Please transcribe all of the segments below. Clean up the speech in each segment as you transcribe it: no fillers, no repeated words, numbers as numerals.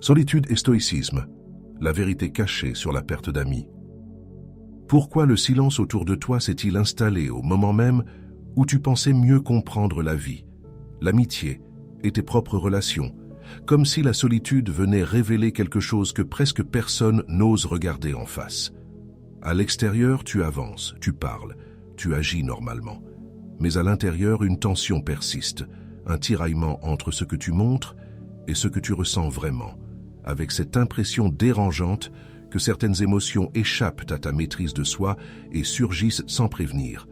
Solitude et stoïcisme, la vérité cachée sur la perte d'amis. Pourquoi le silence autour de toi s'est-il installé au moment même où tu pensais mieux comprendre la vie, l'amitié et tes propres relations, comme si la solitude venait révéler quelque chose que presque personne n'ose regarder en face. À l'extérieur, tu avances, tu parles, tu agis normalement. Mais à l'intérieur, une tension persiste, un tiraillement entre ce que tu montres et ce que tu ressens vraiment, avec cette impression dérangeante que certaines émotions échappent à ta maîtrise de soi et surgissent sans prévenir.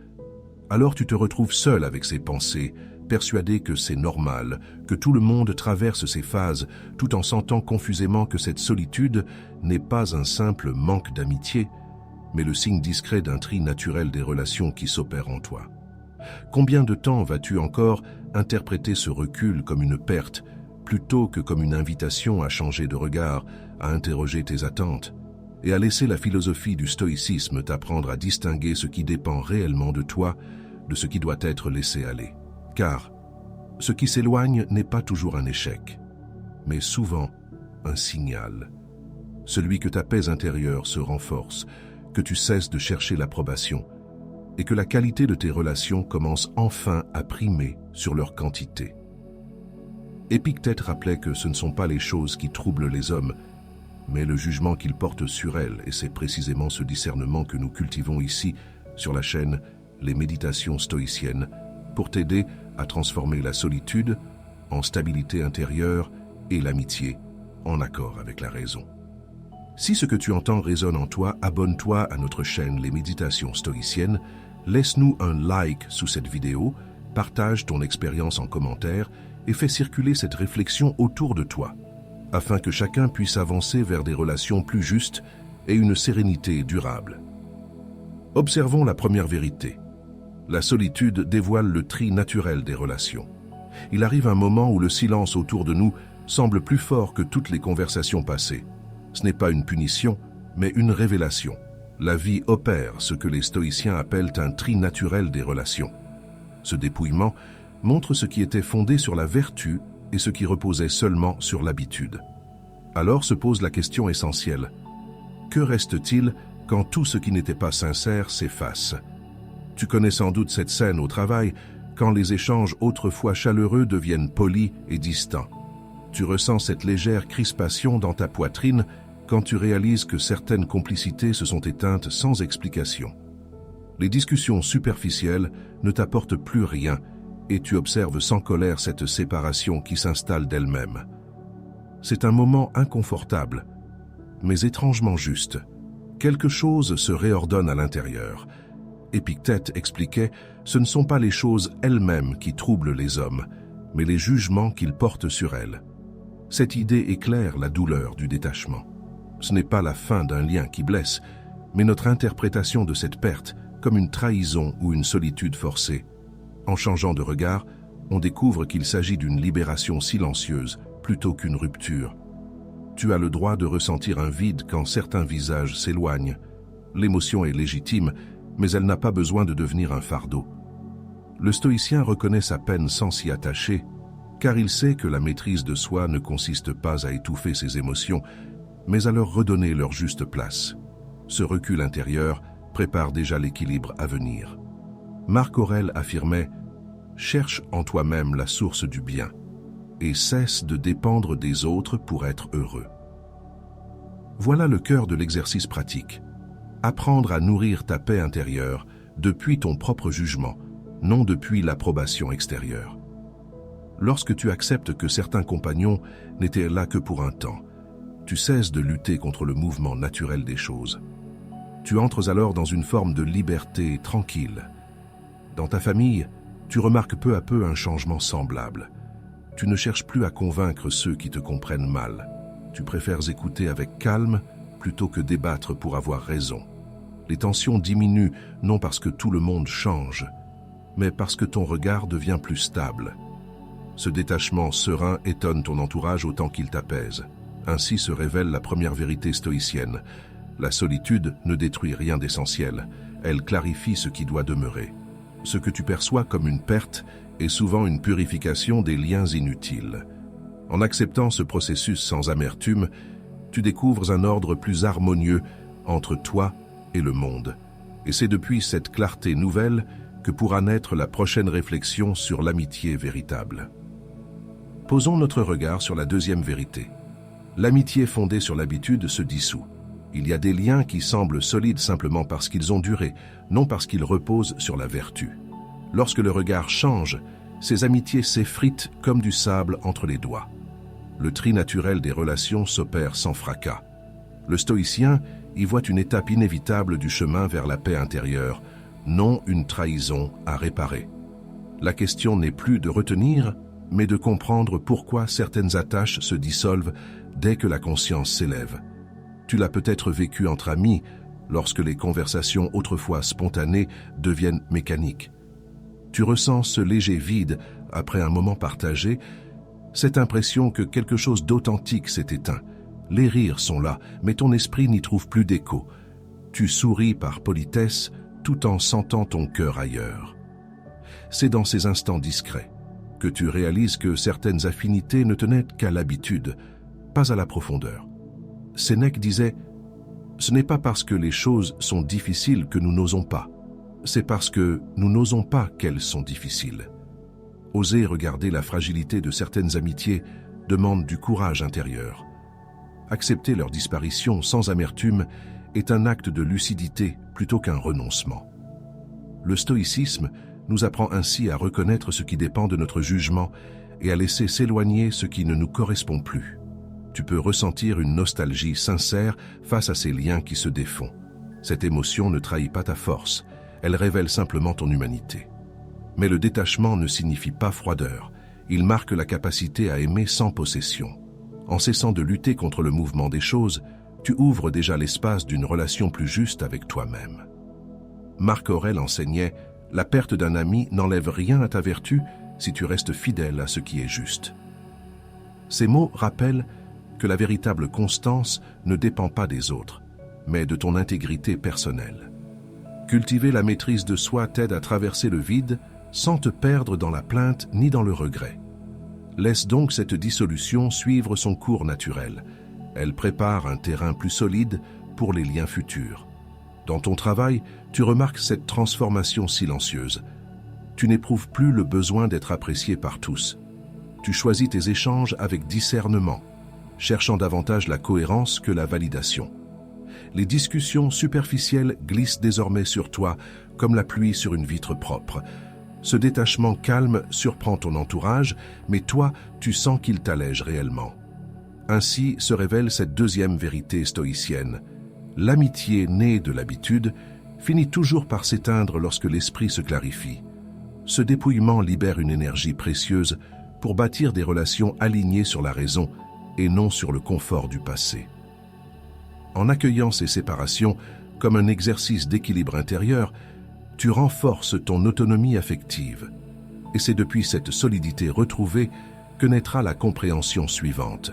Alors tu te retrouves seul avec ces pensées, persuadé que c'est normal, que tout le monde traverse ces phases, tout en sentant confusément que cette solitude n'est pas un simple manque d'amitié, mais le signe discret d'un tri naturel des relations qui s'opèrent en toi. Combien de temps vas-tu encore interpréter ce recul comme une perte, plutôt que comme une invitation à changer de regard, à interroger tes attentes, et à laisser la philosophie du stoïcisme t'apprendre à distinguer ce qui dépend réellement de toi de ce qui doit être laissé aller. Car ce qui s'éloigne n'est pas toujours un échec, mais souvent un signal. Celui que ta paix intérieure se renforce, que tu cesses de chercher l'approbation, et que la qualité de tes relations commence enfin à primer sur leur quantité. Épictète rappelait que ce ne sont pas les choses qui troublent les hommes, mais le jugement qu'ils portent sur elles, et c'est précisément ce discernement que nous cultivons ici, sur la chaîne Les Méditations Stoïciennes, pour t'aider à transformer la solitude en stabilité intérieure et l'amitié en accord avec la raison. Si ce que tu entends résonne en toi, abonne-toi à notre chaîne Les Méditations Stoïciennes, laisse-nous un like sous cette vidéo, partage ton expérience en commentaire et fais circuler cette réflexion autour de toi, afin que chacun puisse avancer vers des relations plus justes et une sérénité durable. Observons la première vérité. La solitude dévoile le tri naturel des relations. Il arrive un moment où le silence autour de nous semble plus fort que toutes les conversations passées. Ce n'est pas une punition, mais une révélation. La vie opère ce que les stoïciens appellent un tri naturel des relations. Ce dépouillement montre ce qui était fondé sur la vertu et ce qui reposait seulement sur l'habitude. Alors se pose la question essentielle. Que reste-t-il quand tout ce qui n'était pas sincère s'efface? Tu connais sans doute cette scène au travail, quand les échanges autrefois chaleureux deviennent polis et distants. Tu ressens cette légère crispation dans ta poitrine quand tu réalises que certaines complicités se sont éteintes sans explication. Les discussions superficielles ne t'apportent plus rien et tu observes sans colère cette séparation qui s'installe d'elle-même. C'est un moment inconfortable, mais étrangement juste. Quelque chose se réordonne à l'intérieur. Épictète expliquait, ce ne sont pas les choses elles-mêmes qui troublent les hommes, mais les jugements qu'ils portent sur elles. Cette idée éclaire la douleur du détachement. Ce n'est pas la fin d'un lien qui blesse, mais notre interprétation de cette perte comme une trahison ou une solitude forcée. En changeant de regard, on découvre qu'il s'agit d'une libération silencieuse plutôt qu'une rupture. Tu as le droit de ressentir un vide quand certains visages s'éloignent. L'émotion est légitime, mais elle n'a pas besoin de devenir un fardeau. Le stoïcien reconnaît sa peine sans s'y attacher, car il sait que la maîtrise de soi ne consiste pas à étouffer ses émotions, mais à leur redonner leur juste place. Ce recul intérieur prépare déjà l'équilibre à venir. Marc Aurèle affirmait « Cherche en toi-même la source du bien et cesse de dépendre des autres pour être heureux. » Voilà le cœur de l'exercice pratique. Apprendre à nourrir ta paix intérieure depuis ton propre jugement, non depuis l'approbation extérieure. Lorsque tu acceptes que certains compagnons n'étaient là que pour un temps, tu cesses de lutter contre le mouvement naturel des choses. Tu entres alors dans une forme de liberté tranquille. Dans ta famille, tu remarques peu à peu un changement semblable. Tu ne cherches plus à convaincre ceux qui te comprennent mal. Tu préfères écouter avec calme plutôt que débattre pour avoir raison. Les tensions diminuent non parce que tout le monde change, mais parce que ton regard devient plus stable. Ce détachement serein étonne ton entourage autant qu'il t'apaise. Ainsi se révèle la première vérité stoïcienne. La solitude ne détruit rien d'essentiel, elle clarifie ce qui doit demeurer. Ce que tu perçois comme une perte est souvent une purification des liens inutiles. En acceptant ce processus sans amertume, tu découvres un ordre plus harmonieux entre toi et le monde. Et c'est depuis cette clarté nouvelle que pourra naître la prochaine réflexion sur l'amitié véritable. Posons notre regard sur la deuxième vérité. L'amitié fondée sur l'habitude se dissout. Il y a des liens qui semblent solides simplement parce qu'ils ont duré, non parce qu'ils reposent sur la vertu. Lorsque le regard change, ces amitiés s'effritent comme du sable entre les doigts. Le tri naturel des relations s'opère sans fracas. Le stoïcien y voit une étape inévitable du chemin vers la paix intérieure, non une trahison à réparer. La question n'est plus de retenir, mais de comprendre pourquoi certaines attaches se dissolvent dès que la conscience s'élève. Tu l'as peut-être vécu entre amis, lorsque les conversations autrefois spontanées deviennent mécaniques. Tu ressens ce léger vide après un moment partagé, cette impression que quelque chose d'authentique s'est éteint. Les rires sont là, mais ton esprit n'y trouve plus d'écho. Tu souris par politesse, tout en sentant ton cœur ailleurs. C'est dans ces instants discrets que tu réalises que certaines affinités ne tenaient qu'à l'habitude, pas à la profondeur. Sénèque disait « Ce n'est pas parce que les choses sont difficiles que nous n'osons pas, c'est parce que nous n'osons pas qu'elles sont difficiles. » Oser regarder la fragilité de certaines amitiés demande du courage intérieur. Accepter leur disparition sans amertume est un acte de lucidité plutôt qu'un renoncement. Le stoïcisme nous apprend ainsi à reconnaître ce qui dépend de notre jugement et à laisser s'éloigner ce qui ne nous correspond plus. Tu peux ressentir une nostalgie sincère face à ces liens qui se défont. Cette émotion ne trahit pas ta force, elle révèle simplement ton humanité. Mais le détachement ne signifie pas froideur, il marque la capacité à aimer sans possession. En cessant de lutter contre le mouvement des choses, tu ouvres déjà l'espace d'une relation plus juste avec toi-même. Marc Aurèle enseignait « La perte d'un ami n'enlève rien à ta vertu si tu restes fidèle à ce qui est juste. » Ces mots rappellent que la véritable constance ne dépend pas des autres, mais de ton intégrité personnelle. Cultiver la maîtrise de soi t'aide à traverser le vide sans te perdre dans la plainte ni dans le regret. Laisse donc cette dissolution suivre son cours naturel. Elle prépare un terrain plus solide pour les liens futurs. Dans ton travail, tu remarques cette transformation silencieuse. Tu n'éprouves plus le besoin d'être apprécié par tous. Tu choisis tes échanges avec discernement, cherchant davantage la cohérence que la validation. Les discussions superficielles glissent désormais sur toi comme la pluie sur une vitre propre. Ce détachement calme surprend ton entourage, mais toi, tu sens qu'il t'allège réellement. Ainsi se révèle cette deuxième vérité stoïcienne. L'amitié née de l'habitude finit toujours par s'éteindre lorsque l'esprit se clarifie. Ce dépouillement libère une énergie précieuse pour bâtir des relations alignées sur la raison et non sur le confort du passé. En accueillant ces séparations comme un exercice d'équilibre intérieur, tu renforces ton autonomie affective. Et c'est depuis cette solidité retrouvée que naîtra la compréhension suivante,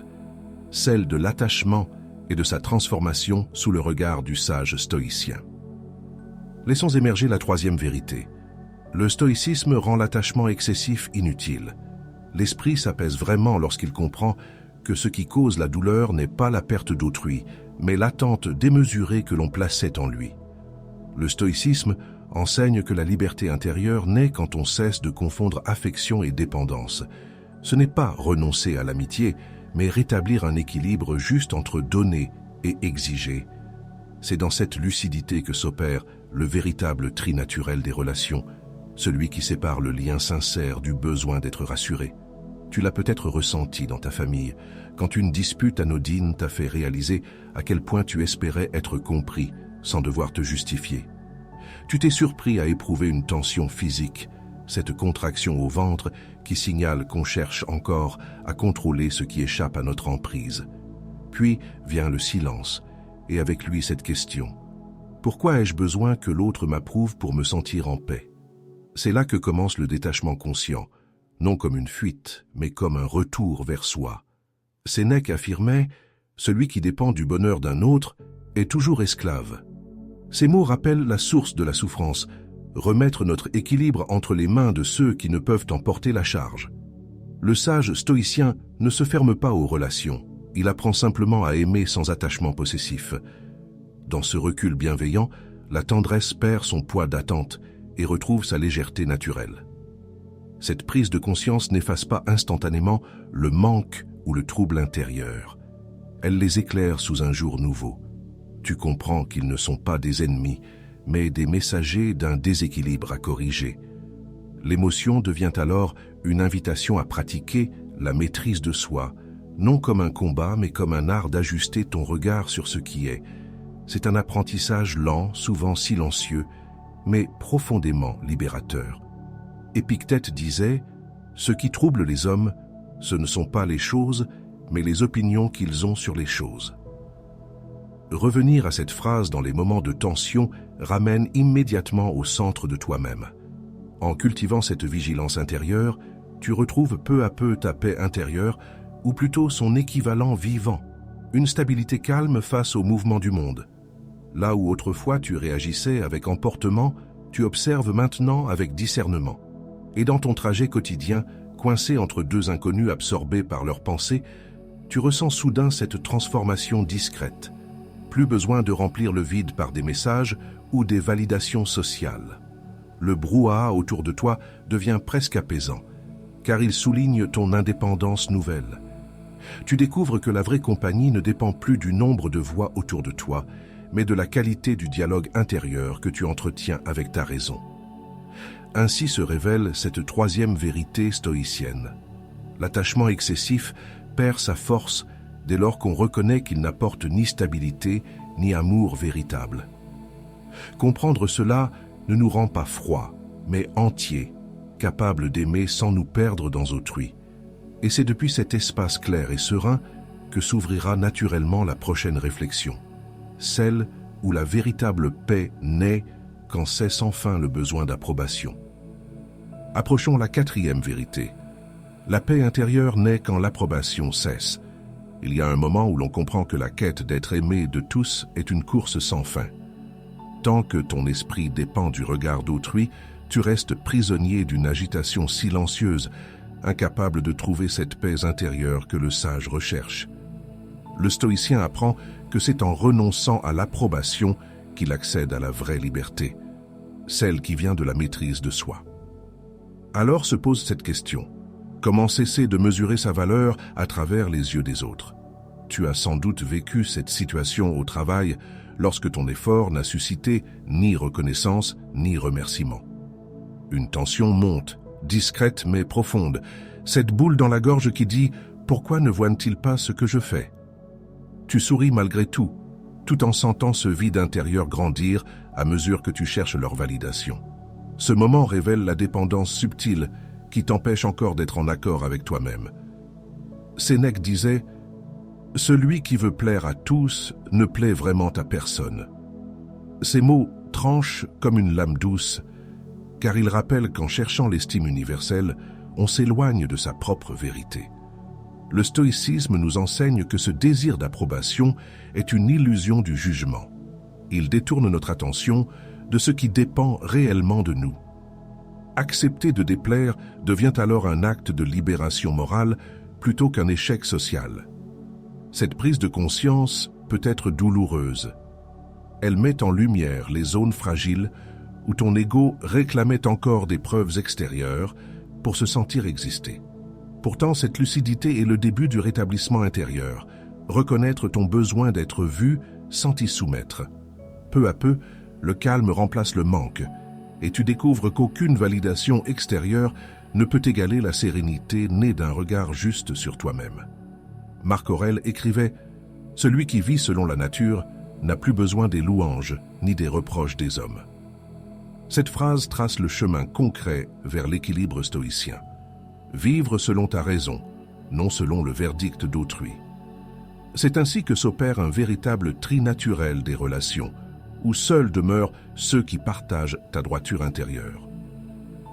celle de l'attachement et de sa transformation sous le regard du sage stoïcien. Laissons émerger la troisième vérité. Le stoïcisme rend l'attachement excessif inutile. L'esprit s'apaise vraiment lorsqu'il comprend que ce qui cause la douleur n'est pas la perte d'autrui, mais l'attente démesurée que l'on plaçait en lui. Le stoïcisme enseigne que la liberté intérieure naît quand on cesse de confondre affection et dépendance. Ce n'est pas renoncer à l'amitié, mais rétablir un équilibre juste entre donner et exiger. C'est dans cette lucidité que s'opère le véritable tri naturel des relations, celui qui sépare le lien sincère du besoin d'être rassuré. Tu l'as peut-être ressenti dans ta famille, quand une dispute anodine t'a fait réaliser à quel point tu espérais être compris sans devoir te justifier. Tu t'es surpris à éprouver une tension physique, cette contraction au ventre qui signale qu'on cherche encore à contrôler ce qui échappe à notre emprise. Puis vient le silence, et avec lui cette question. Pourquoi ai-je besoin que l'autre m'approuve pour me sentir en paix? C'est là que commence le détachement conscient, non comme une fuite, mais comme un retour vers soi. Sénèque affirmait « Celui qui dépend du bonheur d'un autre est toujours esclave ». Ces mots rappellent la source de la souffrance, remettre notre équilibre entre les mains de ceux qui ne peuvent en porter la charge. Le sage stoïcien ne se ferme pas aux relations, il apprend simplement à aimer sans attachement possessif. Dans ce recul bienveillant, la tendresse perd son poids d'attente et retrouve sa légèreté naturelle. Cette prise de conscience n'efface pas instantanément le manque ou le trouble intérieur. Elle les éclaire sous un jour nouveau. Tu comprends qu'ils ne sont pas des ennemis, mais des messagers d'un déséquilibre à corriger. L'émotion devient alors une invitation à pratiquer la maîtrise de soi, non comme un combat, mais comme un art d'ajuster ton regard sur ce qui est. C'est un apprentissage lent, souvent silencieux, mais profondément libérateur. Épictète disait « Ce qui trouble les hommes, ce ne sont pas les choses, mais les opinions qu'ils ont sur les choses. » Revenir à cette phrase dans les moments de tension ramène immédiatement au centre de toi-même. En cultivant cette vigilance intérieure, tu retrouves peu à peu ta paix intérieure, ou plutôt son équivalent vivant, une stabilité calme face au mouvement du monde. Là où autrefois tu réagissais avec emportement, tu observes maintenant avec discernement. Et dans ton trajet quotidien, coincé entre deux inconnus absorbés par leurs pensées, tu ressens soudain cette transformation discrète. Plus besoin de remplir le vide par des messages ou des validations sociales. Le brouhaha autour de toi devient presque apaisant, car il souligne ton indépendance nouvelle. Tu découvres que la vraie compagnie ne dépend plus du nombre de voix autour de toi, mais de la qualité du dialogue intérieur que tu entretiens avec ta raison. Ainsi se révèle cette troisième vérité stoïcienne. L'attachement excessif perd sa force dès lors qu'on reconnaît qu'il n'apporte ni stabilité ni amour véritable. Comprendre cela ne nous rend pas froids, mais entiers, capables d'aimer sans nous perdre dans autrui. Et c'est depuis cet espace clair et serein que s'ouvrira naturellement la prochaine réflexion, celle où la véritable paix naît quand cesse enfin le besoin d'approbation. Approchons la quatrième vérité. La paix intérieure naît quand l'approbation cesse. Il y a un moment où l'on comprend que la quête d'être aimé de tous est une course sans fin. Tant que ton esprit dépend du regard d'autrui, tu restes prisonnier d'une agitation silencieuse, incapable de trouver cette paix intérieure que le sage recherche. Le stoïcien apprend que c'est en renonçant à l'approbation qu'il accède à la vraie liberté, celle qui vient de la maîtrise de soi. Alors se pose cette question. Comment cesser de mesurer sa valeur à travers les yeux des autres? Tu as sans doute vécu cette situation au travail lorsque ton effort n'a suscité ni reconnaissance ni remerciement. Une tension monte, discrète mais profonde, cette boule dans la gorge qui dit « Pourquoi ne voient-ils pas ce que je fais ?» Tu souris malgré tout en sentant ce vide intérieur grandir à mesure que tu cherches leur validation. Ce moment révèle la dépendance subtile qui t'empêche encore d'être en accord avec toi-même. Sénèque disait « Celui qui veut plaire à tous ne plaît vraiment à personne. » Ces mots tranchent comme une lame douce, car ils rappellent qu'en cherchant l'estime universelle, on s'éloigne de sa propre vérité. Le stoïcisme nous enseigne que ce désir d'approbation est une illusion du jugement. Il détourne notre attention de ce qui dépend réellement de nous. Accepter de déplaire devient alors un acte de libération morale plutôt qu'un échec social. Cette prise de conscience peut être douloureuse. Elle met en lumière les zones fragiles où ton ego réclamait encore des preuves extérieures pour se sentir exister. Pourtant, cette lucidité est le début du rétablissement intérieur, reconnaître ton besoin d'être vu sans t'y soumettre. Peu à peu, le calme remplace le manque, et tu découvres qu'aucune validation extérieure ne peut égaler la sérénité née d'un regard juste sur toi-même. Marc Aurèle écrivait « Celui qui vit selon la nature n'a plus besoin des louanges ni des reproches des hommes. » Cette phrase trace le chemin concret vers l'équilibre stoïcien. Vivre selon ta raison, non selon le verdict d'autrui. C'est ainsi que s'opère un véritable tri naturel des relations, où seuls demeurent ceux qui partagent ta droiture intérieure.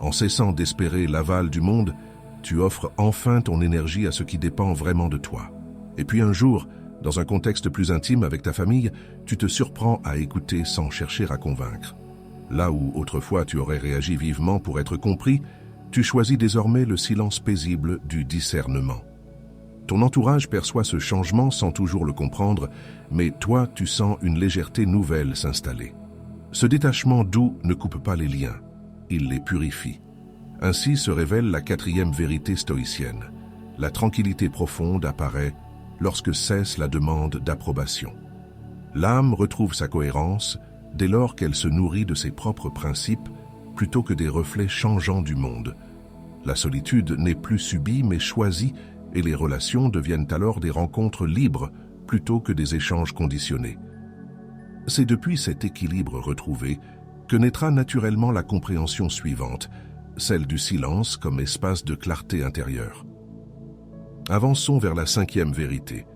En cessant d'espérer l'aval du monde, tu offres enfin ton énergie à ce qui dépend vraiment de toi. Et puis un jour, dans un contexte plus intime avec ta famille, tu te surprends à écouter sans chercher à convaincre. Là où autrefois tu aurais réagi vivement pour être compris, Tu choisis désormais le silence paisible du discernement. Ton entourage perçoit ce changement sans toujours le comprendre, mais toi, tu sens une légèreté nouvelle s'installer. Ce détachement doux ne coupe pas les liens, il les purifie. Ainsi se révèle la quatrième vérité stoïcienne. La tranquillité profonde apparaît lorsque cesse la demande d'approbation. L'âme retrouve sa cohérence dès lors qu'elle se nourrit de ses propres principes plutôt que des reflets changeants du monde. La solitude n'est plus subie mais choisie et les relations deviennent alors des rencontres libres plutôt que des échanges conditionnés. C'est depuis cet équilibre retrouvé que naîtra naturellement la compréhension suivante, celle du silence comme espace de clarté intérieure. Avançons vers la cinquième vérité.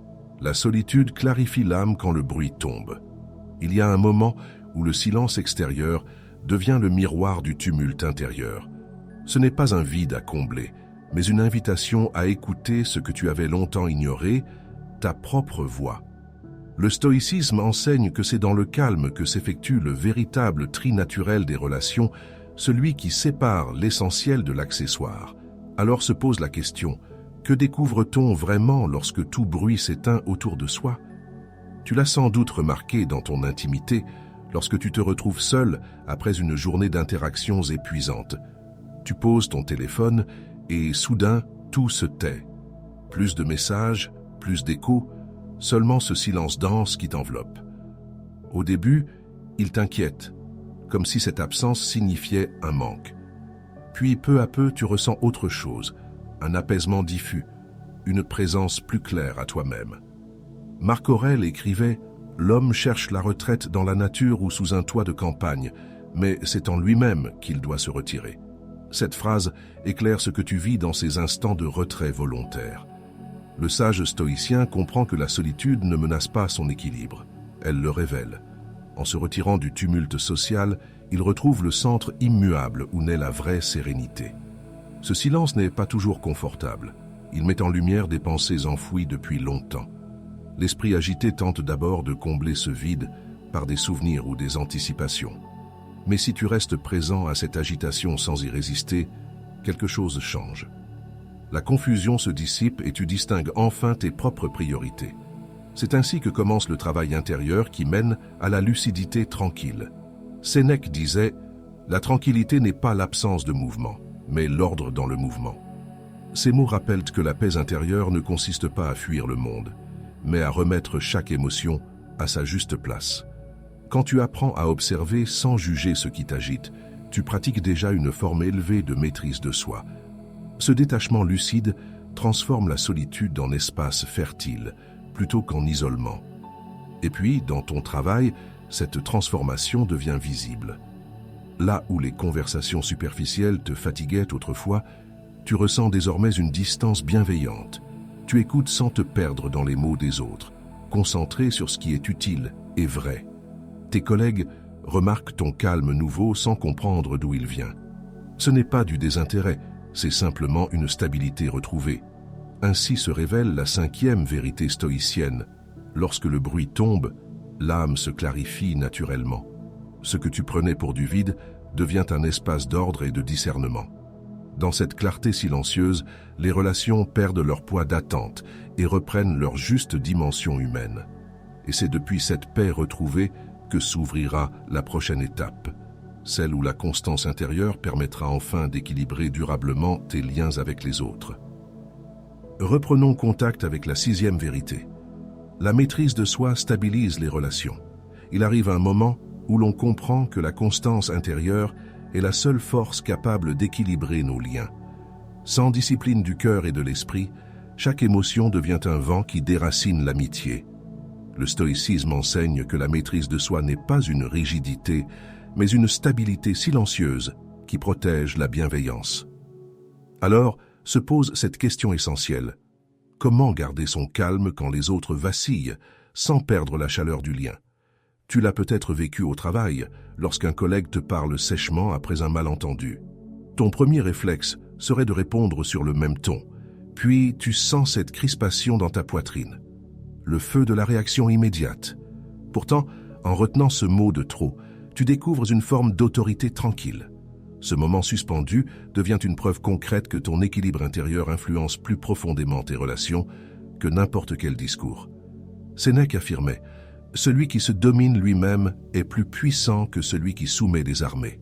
La solitude clarifie l'âme quand le bruit tombe. Il y a un moment où le silence extérieur devient le miroir du tumulte intérieur. Ce n'est pas un vide à combler, mais une invitation à écouter ce que tu avais longtemps ignoré, ta propre voix. Le stoïcisme enseigne que c'est dans le calme que s'effectue le véritable tri naturel des relations, celui qui sépare l'essentiel de l'accessoire. Alors se pose la question, que découvre-t-on vraiment lorsque tout bruit s'éteint autour de soi? Tu l'as sans doute remarqué dans ton intimité, lorsque tu te retrouves seul après une journée d'interactions épuisantes. Tu poses ton téléphone et soudain, tout se tait. Plus de messages, plus d'échos, seulement ce silence dense qui t'enveloppe. Au début, il t'inquiète, comme si cette absence signifiait un manque. Puis peu à peu, tu ressens autre chose, un apaisement diffus, une présence plus claire à toi-même. Marc Aurèle écrivait « L'homme cherche la retraite dans la nature ou sous un toit de campagne, mais c'est en lui-même qu'il doit se retirer. » Cette phrase éclaire ce que tu vis dans ces instants de retrait volontaire. Le sage stoïcien comprend que la solitude ne menace pas son équilibre, elle le révèle. En se retirant du tumulte social, il retrouve le centre immuable où naît la vraie sérénité. Ce silence n'est pas toujours confortable. Il met en lumière des pensées enfouies depuis longtemps. L'esprit agité tente d'abord de combler ce vide par des souvenirs ou des anticipations. Mais si tu restes présent à cette agitation sans y résister, quelque chose change. La confusion se dissipe et tu distingues enfin tes propres priorités. C'est ainsi que commence le travail intérieur qui mène à la lucidité tranquille. Sénèque disait « La tranquillité n'est pas l'absence de mouvement, mais l'ordre dans le mouvement. » Ces mots rappellent que la paix intérieure ne consiste pas à fuir le monde, mais à remettre chaque émotion à sa juste place. Quand tu apprends à observer sans juger ce qui t'agite, tu pratiques déjà une forme élevée de maîtrise de soi. Ce détachement lucide transforme la solitude en espace fertile, plutôt qu'en isolement. Et puis, dans ton travail, cette transformation devient visible. Là où les conversations superficielles te fatiguaient autrefois, tu ressens désormais une distance bienveillante. Tu écoutes sans te perdre dans les mots des autres, concentré sur ce qui est utile et vrai. Tes collègues remarquent ton calme nouveau sans comprendre d'où il vient. Ce n'est pas du désintérêt, c'est simplement une stabilité retrouvée. Ainsi se révèle la cinquième vérité stoïcienne. Lorsque le bruit tombe, l'âme se clarifie naturellement. Ce que tu prenais pour du vide devient un espace d'ordre et de discernement. Dans cette clarté silencieuse, les relations perdent leur poids d'attente et reprennent leur juste dimension humaine. Et c'est depuis cette paix retrouvée que s'ouvrira la prochaine étape, celle où la constance intérieure permettra enfin d'équilibrer durablement tes liens avec les autres. Reprenons contact avec la sixième vérité. La maîtrise de soi stabilise les relations. Il arrive un moment où l'on comprend que la constance intérieure est la seule force capable d'équilibrer nos liens. Sans discipline du cœur et de l'esprit, chaque émotion devient un vent qui déracine l'amitié. Le stoïcisme enseigne que la maîtrise de soi n'est pas une rigidité, mais une stabilité silencieuse qui protège la bienveillance. Alors, se pose cette question essentielle. Comment garder son calme quand les autres vacillent, sans perdre la chaleur du lien? Tu l'as peut-être vécu au travail, lorsqu'un collègue te parle sèchement après un malentendu. Ton premier réflexe serait de répondre sur le même ton, puis tu sens cette crispation dans ta poitrine. Le feu de la réaction immédiate. Pourtant, en retenant ce mot de trop, tu découvres une forme d'autorité tranquille. Ce moment suspendu devient une preuve concrète que ton équilibre intérieur influence plus profondément tes relations que n'importe quel discours. Sénèque affirmait « Celui qui se domine lui-même est plus puissant que celui qui soumet des armées ».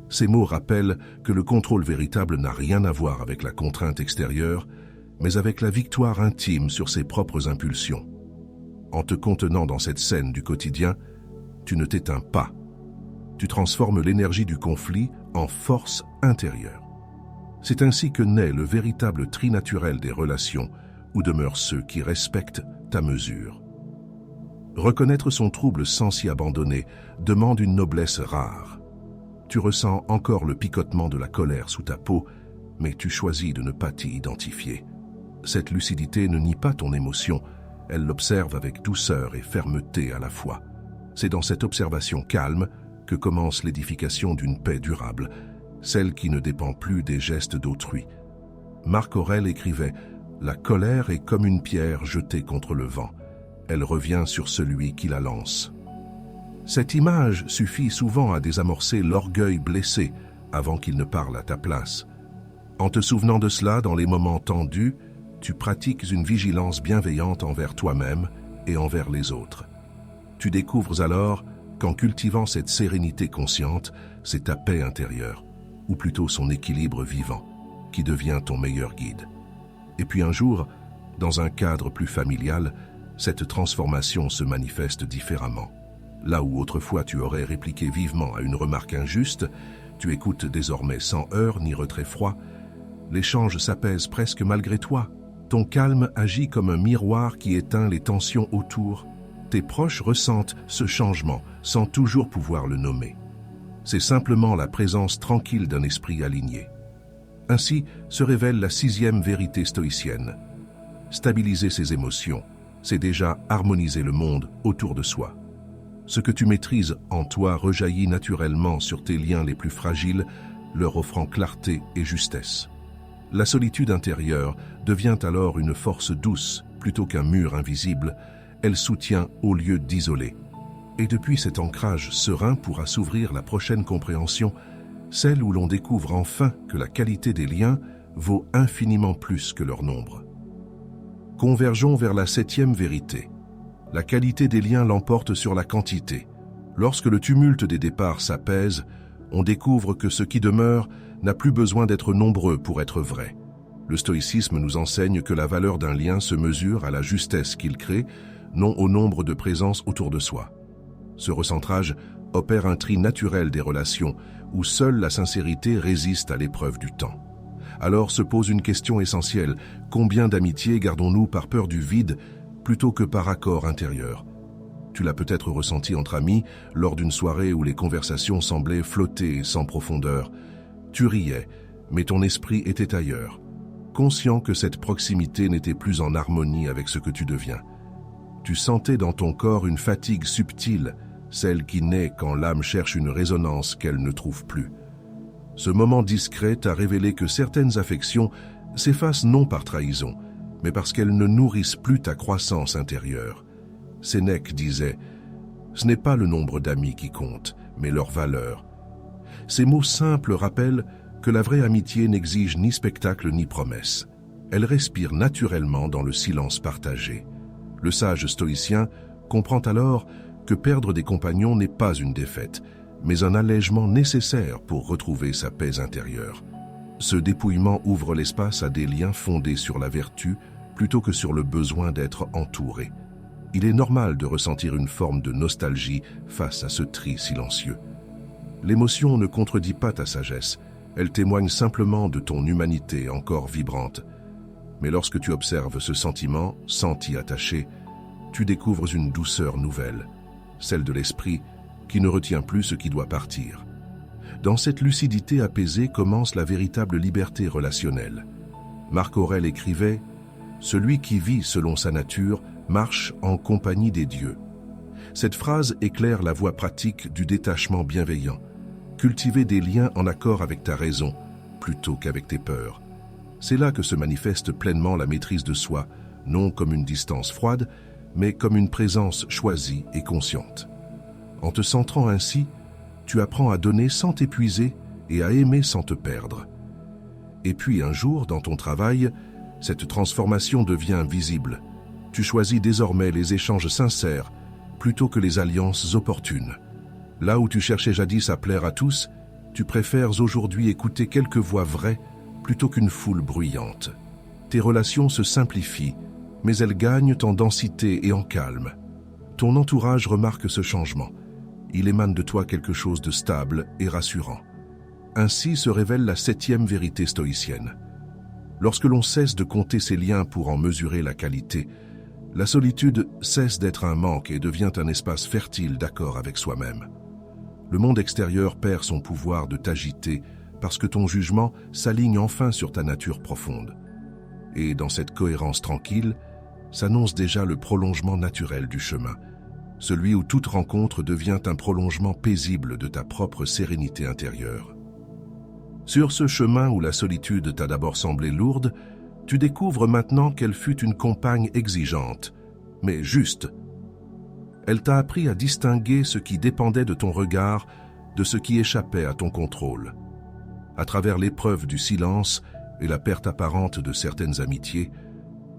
Ces mots rappellent que le contrôle véritable n'a rien à voir avec la contrainte extérieure, mais avec la victoire intime sur ses propres impulsions. En te contenant dans cette scène du quotidien, tu ne t'éteins pas. Tu transformes l'énergie du conflit en force intérieure. C'est ainsi que naît le véritable tri naturel des relations, où demeurent ceux qui respectent ta mesure. Reconnaître son trouble sans s'y abandonner demande une noblesse rare. Tu ressens encore le picotement de la colère sous ta peau, mais tu choisis de ne pas t'y identifier. Cette lucidité ne nie pas ton émotion, elle l'observe avec douceur et fermeté à la fois. C'est dans cette observation calme que commence l'édification d'une paix durable, celle qui ne dépend plus des gestes d'autrui. Marc Aurèle écrivait « La colère est comme une pierre jetée contre le vent. Elle revient sur celui qui la lance. » Cette image suffit souvent à désamorcer l'orgueil blessé avant qu'il ne parle à ta place. En te souvenant de cela dans les moments tendus, tu pratiques une vigilance bienveillante envers toi-même et envers les autres. Tu découvres alors qu'en cultivant cette sérénité consciente, c'est ta paix intérieure, ou plutôt son équilibre vivant, qui devient ton meilleur guide. Et puis un jour, dans un cadre plus familial, cette transformation se manifeste différemment. Là où autrefois tu aurais répliqué vivement à une remarque injuste, tu écoutes désormais sans heurts ni retrait froid. L'échange s'apaise presque malgré toi. Ton calme agit comme un miroir qui éteint les tensions autour. Tes proches ressentent ce changement sans toujours pouvoir le nommer. C'est simplement la présence tranquille d'un esprit aligné. Ainsi se révèle la 6e vérité stoïcienne. Stabiliser ses émotions, c'est déjà harmoniser le monde autour de soi. Ce que tu maîtrises en toi rejaillit naturellement sur tes liens les plus fragiles, leur offrant clarté et justesse. La solitude intérieure devient alors une force douce plutôt qu'un mur invisible. Elle soutient au lieu d'isoler. Et depuis cet ancrage serein pourra s'ouvrir la prochaine compréhension, celle où l'on découvre enfin que la qualité des liens vaut infiniment plus que leur nombre. Convergeons vers la 7e vérité. La qualité des liens l'emporte sur la quantité. Lorsque le tumulte des départs s'apaise, on découvre que ce qui demeure n'a plus besoin d'être nombreux pour être vrai. Le stoïcisme nous enseigne que la valeur d'un lien se mesure à la justesse qu'il crée, non au nombre de présences autour de soi. Ce recentrage opère un tri naturel des relations, où seule la sincérité résiste à l'épreuve du temps. Alors se pose une question essentielle: combien d'amitiés gardons-nous par peur du vide plutôt que par accord intérieur? Tu l'as peut-être ressenti entre amis lors d'une soirée où les conversations semblaient flotter sans profondeur. Tu riais, mais ton esprit était ailleurs, conscient que cette proximité n'était plus en harmonie avec ce que tu deviens. Tu sentais dans ton corps une fatigue subtile, celle qui naît quand l'âme cherche une résonance qu'elle ne trouve plus. Ce moment discret t'a révélé que certaines affections s'effacent non par trahison, mais parce qu'elles ne nourrissent plus ta croissance intérieure. Sénèque disait « Ce n'est pas le nombre d'amis qui compte, mais leur valeur ». Ces mots simples rappellent que la vraie amitié n'exige ni spectacle ni promesse. Elle respire naturellement dans le silence partagé. Le sage stoïcien comprend alors que perdre des compagnons n'est pas une défaite, mais un allègement nécessaire pour retrouver sa paix intérieure. Ce dépouillement ouvre l'espace à des liens fondés sur la vertu plutôt que sur le besoin d'être entouré. Il est normal de ressentir une forme de nostalgie face à ce tri silencieux. L'émotion ne contredit pas ta sagesse, elle témoigne simplement de ton humanité encore vibrante. Mais lorsque tu observes ce sentiment, sans t'y attacher, tu découvres une douceur nouvelle, celle de l'esprit qui ne retient plus ce qui doit partir. Dans cette lucidité apaisée commence la véritable liberté relationnelle. Marc Aurèle écrivait « Celui qui vit selon sa nature marche en compagnie des dieux ». Cette phrase éclaire la voie pratique du détachement bienveillant. Cultiver des liens en accord avec ta raison, plutôt qu'avec tes peurs. C'est là que se manifeste pleinement la maîtrise de soi, non comme une distance froide, mais comme une présence choisie et consciente. En te centrant ainsi, tu apprends à donner sans t'épuiser et à aimer sans te perdre. Et puis un jour, dans ton travail, cette transformation devient visible. Tu choisis désormais les échanges sincères plutôt que les alliances opportunes. Là où tu cherchais jadis à plaire à tous, tu préfères aujourd'hui écouter quelques voix vraies plutôt qu'une foule bruyante. Tes relations se simplifient, mais elles gagnent en densité et en calme. Ton entourage remarque ce changement. Il émane de toi quelque chose de stable et rassurant. Ainsi se révèle la 7e vérité stoïcienne. Lorsque l'on cesse de compter ses liens pour en mesurer la qualité, la solitude cesse d'être un manque et devient un espace fertile d'accord avec soi-même. Le monde extérieur perd son pouvoir de t'agiter parce que ton jugement s'aligne enfin sur ta nature profonde. Et dans cette cohérence tranquille, s'annonce déjà le prolongement naturel du chemin, celui où toute rencontre devient un prolongement paisible de ta propre sérénité intérieure. Sur ce chemin où la solitude t'a d'abord semblé lourde, tu découvres maintenant qu'elle fut une compagne exigeante, mais juste. Elle t'a appris à distinguer ce qui dépendait de ton regard de ce qui échappait à ton contrôle. À travers l'épreuve du silence et la perte apparente de certaines amitiés,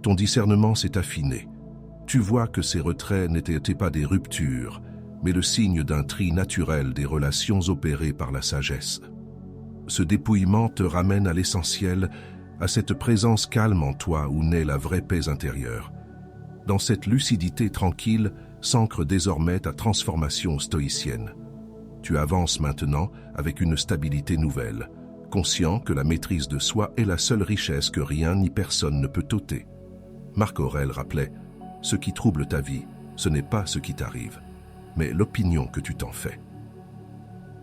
ton discernement s'est affiné. Tu vois que ces retraits n'étaient pas des ruptures, mais le signe d'un tri naturel des relations opérées par la sagesse. Ce dépouillement te ramène à l'essentiel, à cette présence calme en toi où naît la vraie paix intérieure. Dans cette lucidité tranquille s'ancre désormais ta transformation stoïcienne. Tu avances maintenant avec une stabilité nouvelle, conscient que la maîtrise de soi est la seule richesse que rien ni personne ne peut ôter. Marc Aurèle rappelait « Ce qui trouble ta vie, ce n'est pas ce qui t'arrive, mais l'opinion que tu t'en fais ».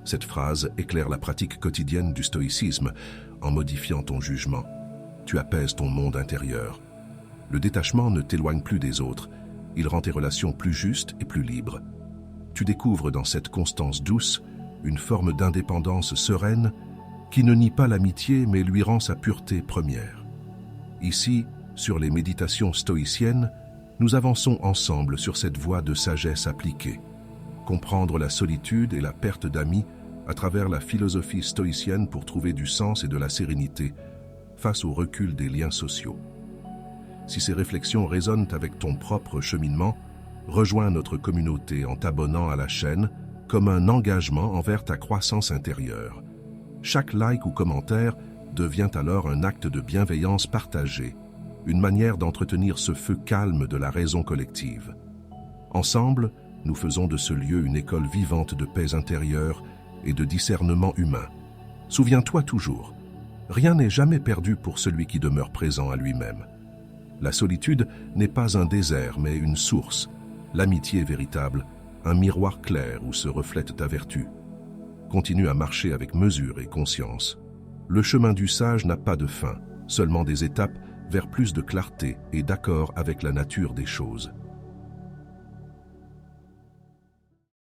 Cette phrase éclaire la pratique quotidienne du stoïcisme. En modifiant ton jugement, tu apaises ton monde intérieur. Le détachement ne t'éloigne plus des autres, il rend tes relations plus justes et plus libres. Tu découvres dans cette constance douce une forme d'indépendance sereine qui ne nie pas l'amitié mais lui rend sa pureté première. Ici, sur les méditations stoïciennes, nous avançons ensemble sur cette voie de sagesse appliquée. Comprendre la solitude et la perte d'amis à travers la philosophie stoïcienne pour trouver du sens et de la sérénité face au recul des liens sociaux. Si ces réflexions résonnent avec ton propre cheminement, rejoins notre communauté en t'abonnant à la chaîne comme un engagement envers ta croissance intérieure. Chaque like ou commentaire devient alors un acte de bienveillance partagée, une manière d'entretenir ce feu calme de la raison collective. Ensemble, nous faisons de ce lieu une école vivante de paix intérieure et de discernement humain. Souviens-toi toujours, rien n'est jamais perdu pour celui qui demeure présent à lui-même. La solitude n'est pas un désert, mais une source. L'amitié véritable, un miroir clair où se reflète ta vertu. Continue à marcher avec mesure et conscience. Le chemin du sage n'a pas de fin, seulement des étapes vers plus de clarté et d'accord avec la nature des choses.